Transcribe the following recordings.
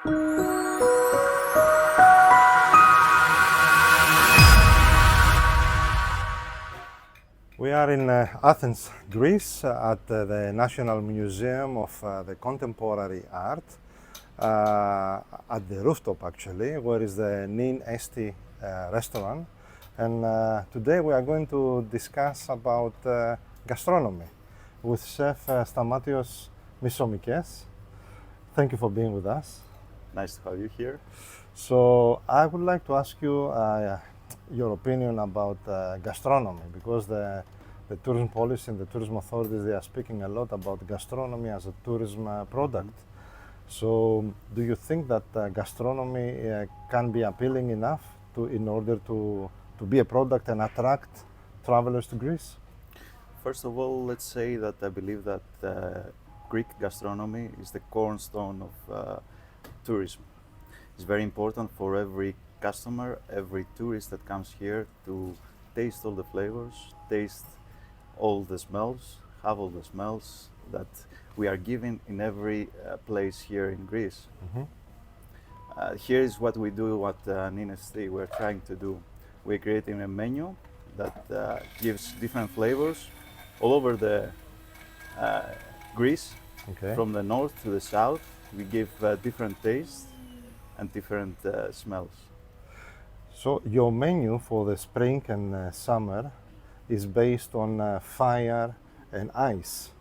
We are in Athens, Greece, at the National Museum of the Contemporary Art, at the rooftop actually, where is the NYN ESTI restaurant. And today we are going to discuss about gastronomy with Chef Stamatios Misomikes. Thank you for being with us. Nice to have you here. So I would like to ask you your opinion about gastronomy, because the tourism policy and the tourism authorities, they are speaking a lot about gastronomy as a tourism product. So do you think that gastronomy can be appealing enough in order to be a product and attract travelers to Greece? First of all, let's say that I believe that Greek gastronomy is the cornerstone of tourism. It's very important for every customer, every tourist that comes here to taste all the flavors, taste all the smells, have all the smells that we are given in every place here in Greece. Here is what we do at NYN ESTI. We're trying to do. We're creating a menu that gives different flavors all over the Greece, from the north to the south. We give different tastes and different smells. So your menu for the spring and summer is based on fire and ice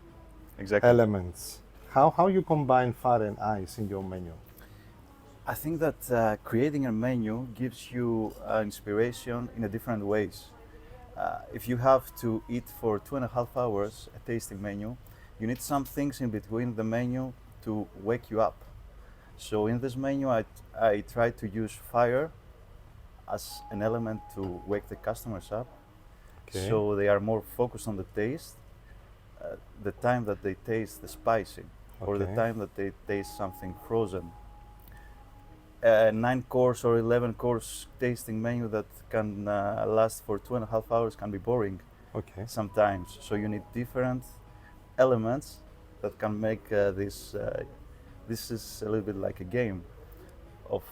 elements. How you combine fire and ice in your menu? I think that creating a menu gives you inspiration in a different ways. If you have to eat for 2.5 hours a tasting menu, you need some things in between the menu to wake you up. So in this menu, I try to use fire as an element to wake the customers up. So they are more focused on the taste, the time that they taste the spicy, or the time that they taste something frozen. A 9-course or 11-course tasting menu that can last for 2.5 hours can be boring sometimes. So you need different elements that can make this. This is a little bit like a game of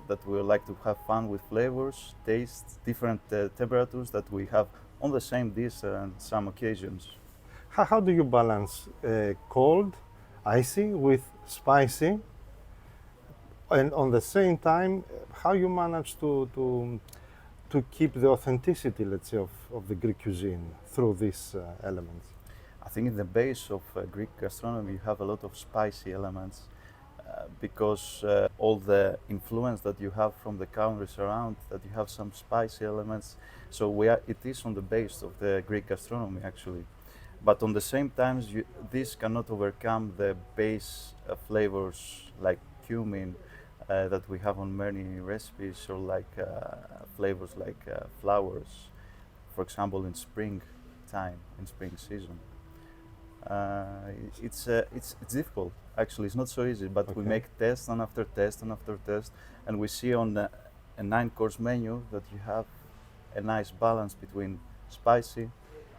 that we like to have fun with flavors, taste, different temperatures that we have on the same dish on some occasions. How do you balance cold, icy with spicy? And on the same time, how you manage to keep the authenticity, let's say, of the Greek cuisine through these elements? I think in the base of Greek gastronomy, you have a lot of spicy elements because all the influence that you have from the countries around, that you have some spicy elements. So it is on the base of the Greek gastronomy, actually. But on the same time, this cannot overcome the base flavors like cumin, that we have on many recipes, or like flavors like flowers, for example, in spring time, in spring season. It's difficult, actually. It's not so easy, but we make test and after test and after test, and we see on a 9-course menu that you have a nice balance between spicy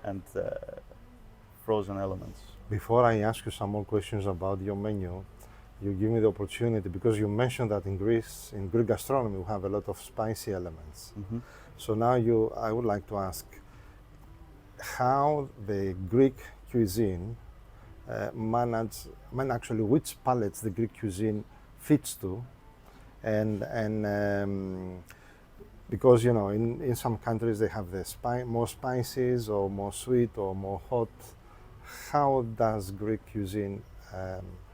and frozen elements. Before I ask you some more questions about your menu, you give me the opportunity, because you mentioned that in Greece, in Greek gastronomy, we have a lot of spicy elements. So now I would like to ask how the Greek cuisine actually which palettes the Greek cuisine fits to, and because in some countries they have the more spices or more sweet or more hot. How does Greek cuisine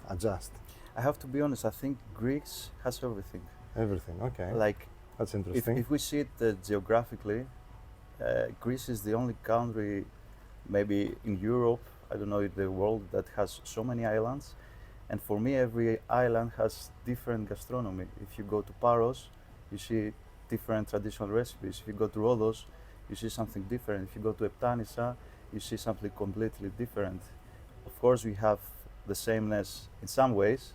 adjust? I have to be honest, I think Greece has everything. Everything, okay. Like, that's interesting. If we see it geographically, Greece is the only country, maybe in Europe, I don't know, in the world, that has so many islands. And for me, every island has different gastronomy. If you go to Paros, you see different traditional recipes. If you go to Rhodos, you see something different. If you go to Eptanissa, you see something completely different. Of course, we have the sameness in some ways,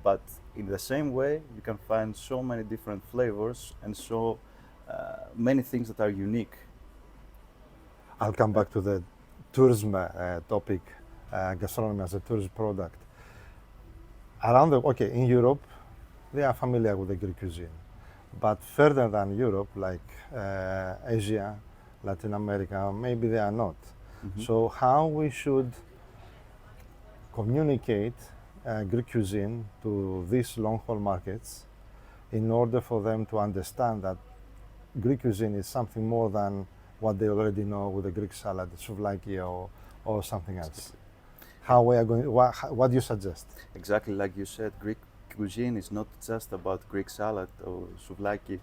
but in the same way, you can find so many different flavors and so many things that are unique. I'll come back to the tourism topic, gastronomy as a tourist product. In Europe, they are familiar with the Greek cuisine. But further than Europe, like Asia, Latin America, maybe they are not. So how we should communicate Greek cuisine to these long-haul markets in order for them to understand that Greek cuisine is something more than what they already know with the Greek salad, souvlaki, or something else. How we are going? What do you suggest? Exactly like you said, Greek cuisine is not just about Greek salad or souvlaki.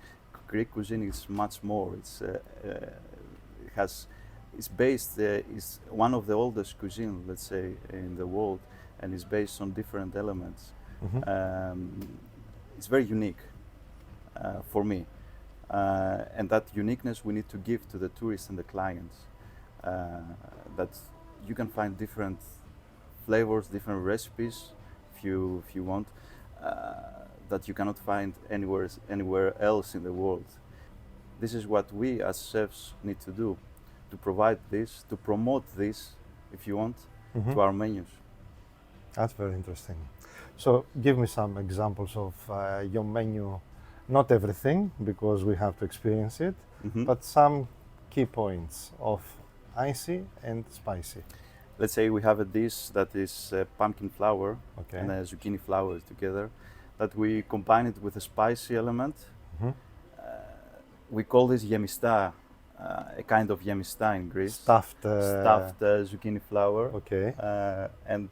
Greek cuisine is much more. Is one of the oldest cuisine, let's say, in the world, and is based on different elements. It's very unique for me, and that uniqueness we need to give to the tourists and the clients. That you can find different flavors, different recipes, if you want, that you cannot find anywhere else in the world. This is what we as chefs need to do, to provide this, to promote this, if you want, to our menus. That's very interesting. So give me some examples of your menu, not everything because we have to experience it, but some key points of icy and spicy. Let's say we have a dish that is pumpkin flour Okay. and zucchini flour together, that we combine it with a spicy element. We call this yemista, a kind of yemista in Greece. Stuffed Zucchini flour. Okay. And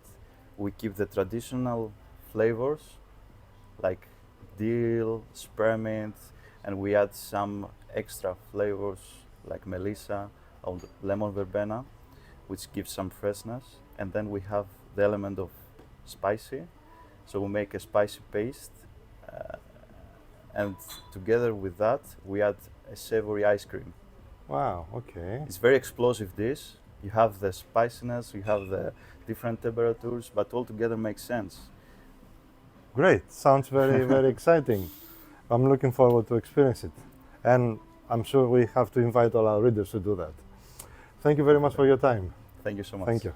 we keep the traditional flavors like dill, spearmint, and we add some extra flavors like melissa or lemon verbena, which gives some freshness. And then we have the element of spicy. So we make a spicy paste, and together with that, we add a savory ice cream. Wow, okay. It's very explosive dish. You have the spiciness, you have the different temperatures, but all together makes sense. Great, sounds very, very exciting. I'm looking forward to experience it. And I'm sure we have to invite all our readers to do that. Thank you very much for your time. Thank you so much. Thank you.